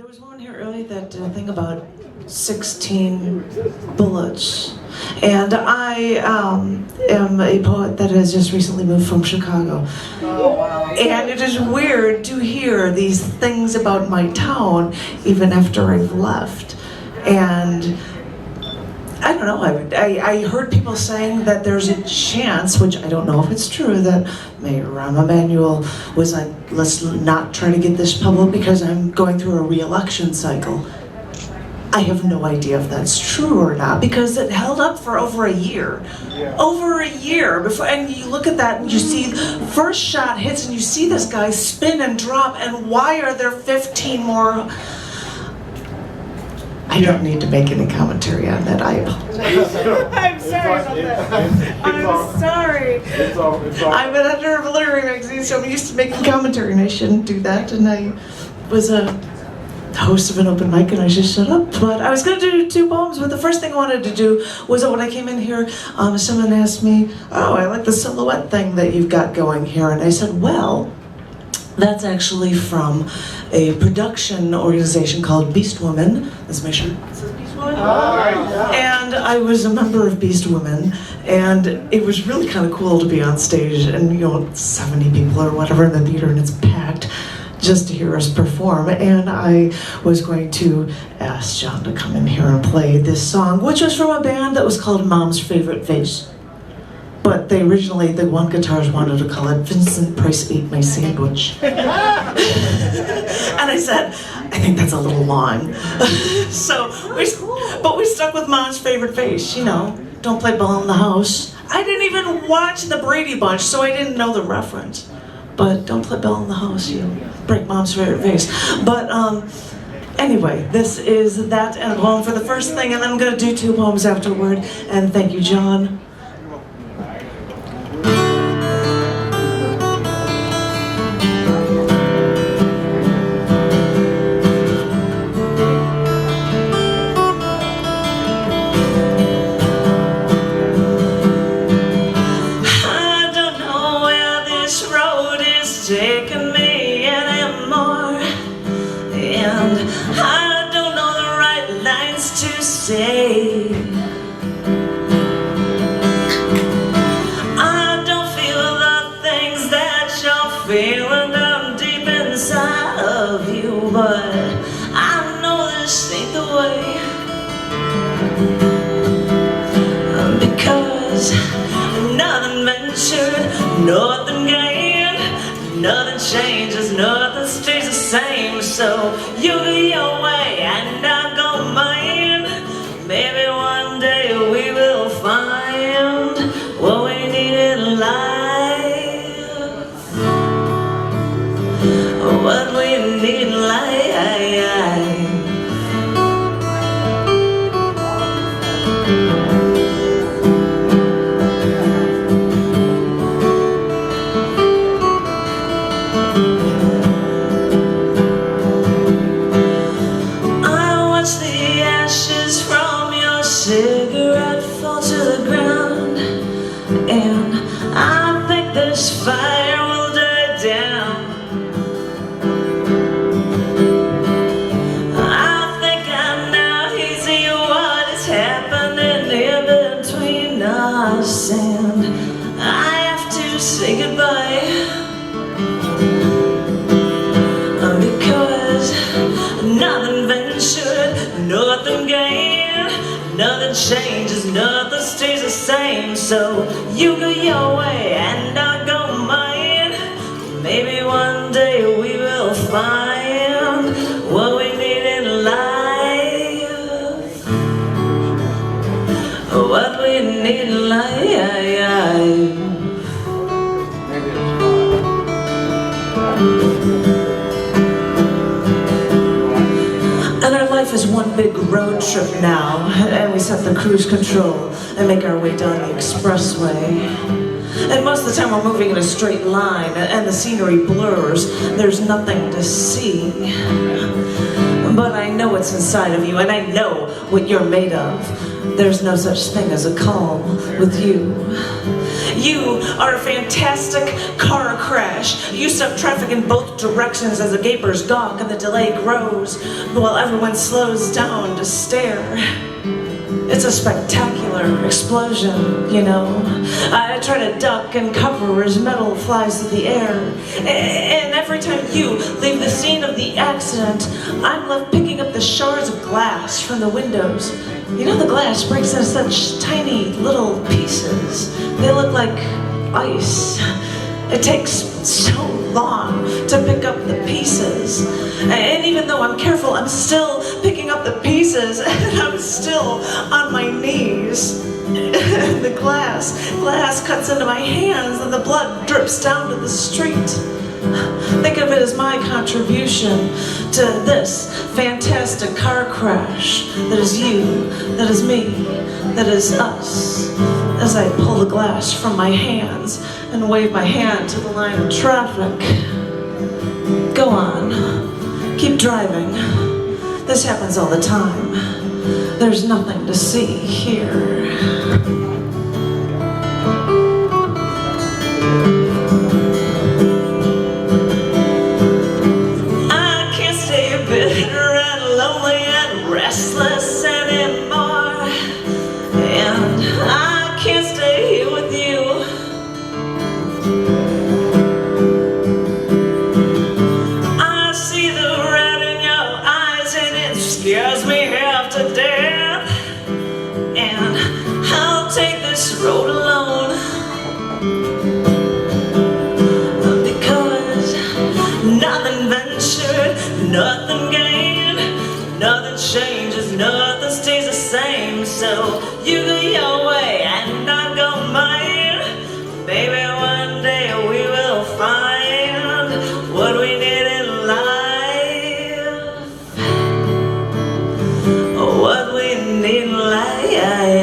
was one here earlier that thing about 16 bullets. And I am a poet that has just recently moved from Chicago. Oh, wow. And it is weird to hear these things about my town even after I've left. And I don't know, I heard people saying that there's a chance, which I don't know if it's true, that Mayor Rahm Emanuel was like, let's not try to get this public because I'm going through a re-election cycle. I have no idea if that's true or not because it held up for over a year. Yeah. Over a year before, and you look at that and you see first shot hits and you see this guy spin and drop, and why are there 15 more? I don't need to make any commentary on that. I apologize. I'm sorry about that. I'm sorry. It's all. I'm an editor of a literary magazine, so I'm used to making commentary, and I shouldn't do that. And I was a host of an open mic, and I just shut up. But I was going to do 2 poems, but the first thing I wanted to do was that when I came in here, someone asked me, "Oh, I like the silhouette thing that you've got going here," and I said, "Well, that's actually from a production organization called Beast Woman." That's my shirt. It says Beast Woman. And I was a member of Beast Woman, and it was really kind of cool to be on stage and, you know, 70 people or whatever in the theater, and it's packed just to hear us perform. And I was going to ask John to come in here and play this song, which was from a band that was called Mom's Favorite Vase. But they originally, the one guitarist wanted to call it Vincent Price Ate My Sandwich. And I said, I think that's a little long. But we stuck with Mom's Favorite Vase, you know, don't play ball in the house. I didn't even watch the Brady Bunch, so I didn't know the reference. But don't play ball in the house, you break Mom's favorite vase. But anyway, this is that and a poem for the first thing, and then I'm going to do 2 poems afterward. And thank you, John. Taking me anymore, and I don't know the right lines to say. I don't feel the things that you're feeling down deep inside of you, but I know this ain't the way, because nothing ventured, nothing gained. Nothing changes, nothing stays the same. So you go your way and I go mine. Maybe one day we will find what we need in life. What we need in life. Cigarette fall to the ground, and I think this fire will die down. I think I know easy what is happening here between us, and I have to say goodbye, because nothing ventured, nothing gained. Nothing changes, nothing stays the same. So you go your way and I go mine. Maybe one day we will find what we need in life. What we need in life. And our life is one big road trip now, and we set the cruise control and make our way down the expressway. And most of the time we're moving in a straight line, and the scenery blurs. There's nothing to see. But I know what's inside of you, and I know what you're made of. there's no such thing as a calm with you. You are a fantastic car crash. You stop traffic in both directions as the gapers gawk and the delay grows while everyone slows down to stare. It's a spectacular explosion, you know. I try to duck and cover as metal flies through the air. And every time you leave the scene of the accident, I'm left picking up the shards of glass from the windows. You know, the glass breaks into such tiny little pieces. They look like ice. It takes so long to pick up the pieces. And even though I'm careful, I'm still picking up the pieces, and I'm still on my knees. The glass cuts into my hands, and the blood drips down to the street. Think of it as my contribution to this fantastic car crash that is you, that is me, that is us. As I pull the glass from my hands and wave my hand to the line of traffic. Go on, keep driving. This happens all the time. There's nothing to see here. I can't stay bitter and lonely and restless anymore. And I can't stay here with you. I see the red in your eyes and it scares me half to death. And I'll take this road alone, because nothing ventured, nothing gained, nothing changes, nothing stays the same. So you go your way and I'll go mine. Maybe one day we will find what we need in life. What we need in life. Yes.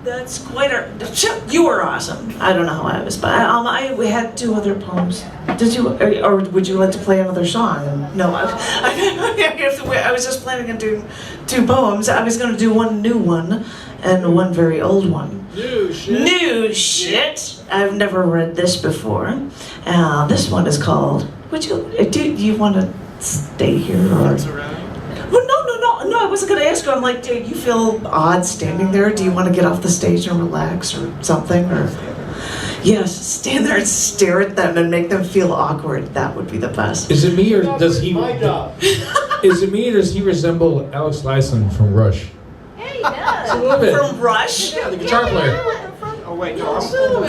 That's quite a... You were awesome. I don't know how I was, but we had two other poems. Did you, or would you like to play another song? No, I was just planning on doing two poems. I was going to do one new one and one very old one. New shit. New shit. I've never read this before. This one is called. Do you want to stay here or? Well, no, I wasn't going to ask you. I'm like, do you feel odd standing there? Do you want to get off the stage and relax or something? Or yes, stand there and stare at them and make them feel awkward. That would be the best. Is it me or does he? My job. Is it me or does he resemble Alex Lyson from Rush? Yeah, he does. A little bit. From Rush? Yeah, the guitar player. Oh wait, no.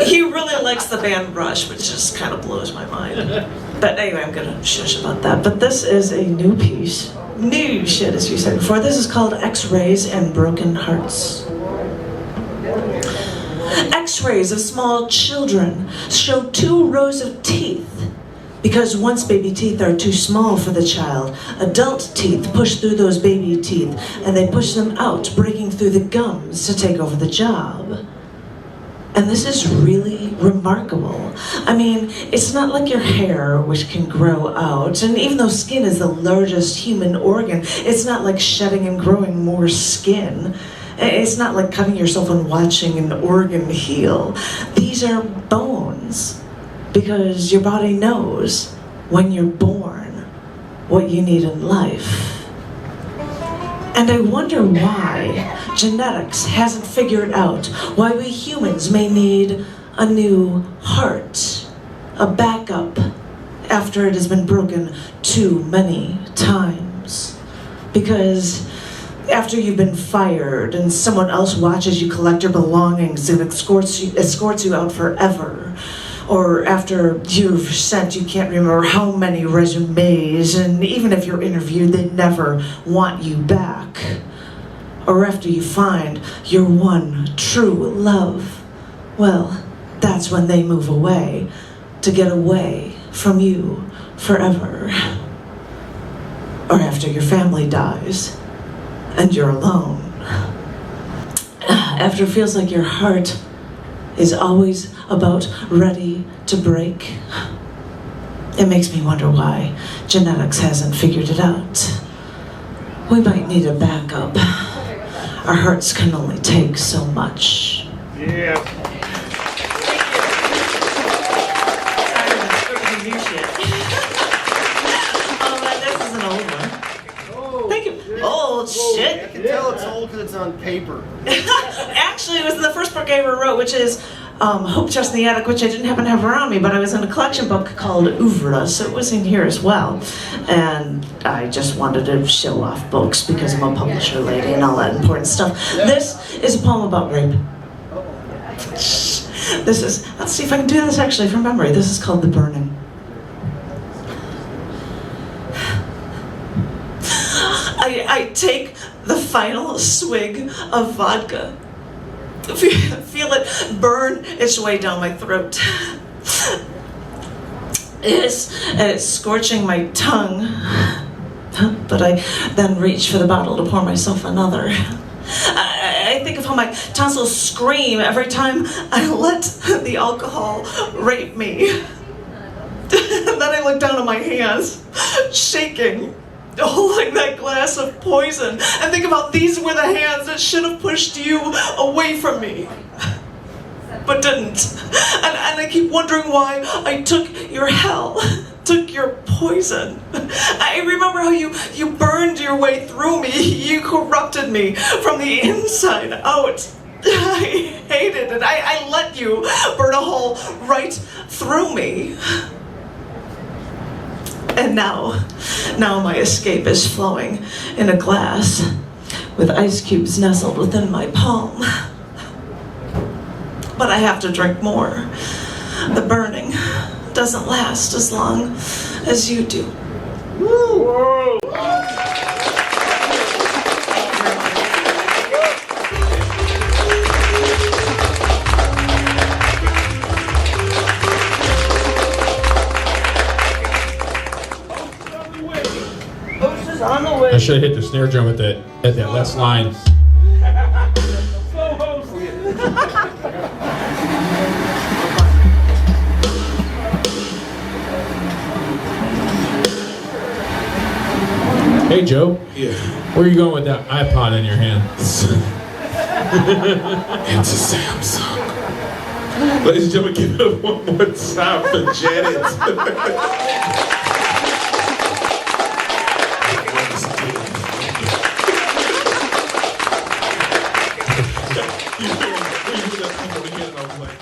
He really likes the band Rush, which just kind of blows my mind. But anyway, I'm going to shush about that. But this is a new piece. New shit, as you said before. This is called X-Rays and Broken Hearts. X-rays of small children show 2 rows of teeth. Because once baby teeth are too small for the child, adult teeth push through those baby teeth and they push them out, breaking through the gums to take over the job. And this is really remarkable. I mean, it's not like your hair, which can grow out. And even though skin is the largest human organ, it's not like shedding and growing more skin. It's not like cutting yourself and watching an organ heal. These are bones, because your body knows when you're born what you need in life. And I wonder why genetics hasn't figured out why we humans may need a new heart, a backup, after it has been broken too many times. Because after you've been fired and someone else watches you collect your belongings and escorts you out forever, or after you've sent, you can't remember how many resumes, and even if you're interviewed, they never want you back. Or after you find your one true love, well, that's when they move away to get away from you forever. or after your family dies and you're alone. After it feels like your heart is always about ready to break. It makes me wonder why genetics hasn't figured it out. We might need a backup. Our hearts can only take so much. Yeah. This is an old one. Thank you. Old shit. I can tell it's old because it's on paper. Actually, it was in the first book I ever wrote, which is Hope Just in the Attic, which I didn't happen to have around me, but I was in a collection book called Oeuvre, so it was in here as well. And I just wanted to show off books because I'm a publisher lady and all that important stuff. This is a poem about rape. This is, let's see if I can do this actually from memory. This is called The Burning. I take the final swig of vodka. Feel it burn its way down my throat. It's scorching my tongue. But I then reach for the bottle to pour myself another. I think of how my tonsils scream every time I let the alcohol rape me. And then I look down at my hands, shaking, holding that glass of poison, and think about these were the hands that should have pushed you away from me, but didn't. And I keep wondering why I took your hell, took your poison. I remember how you burned your way through me. You corrupted me from the inside out. I hated it. I let you burn a hole right through me. And now my escape is flowing in a glass with ice cubes nestled within my palm. But I have to drink more. The burning doesn't last as long as you do. Whoa. I should have hit the snare drum at that last line. Hey Joe. Yeah. Where are you going with that iPod in your hand? It's a Samsung. Ladies and gentlemen, give it up one more time for Janet. You know, when you put that thing over here, and I was like,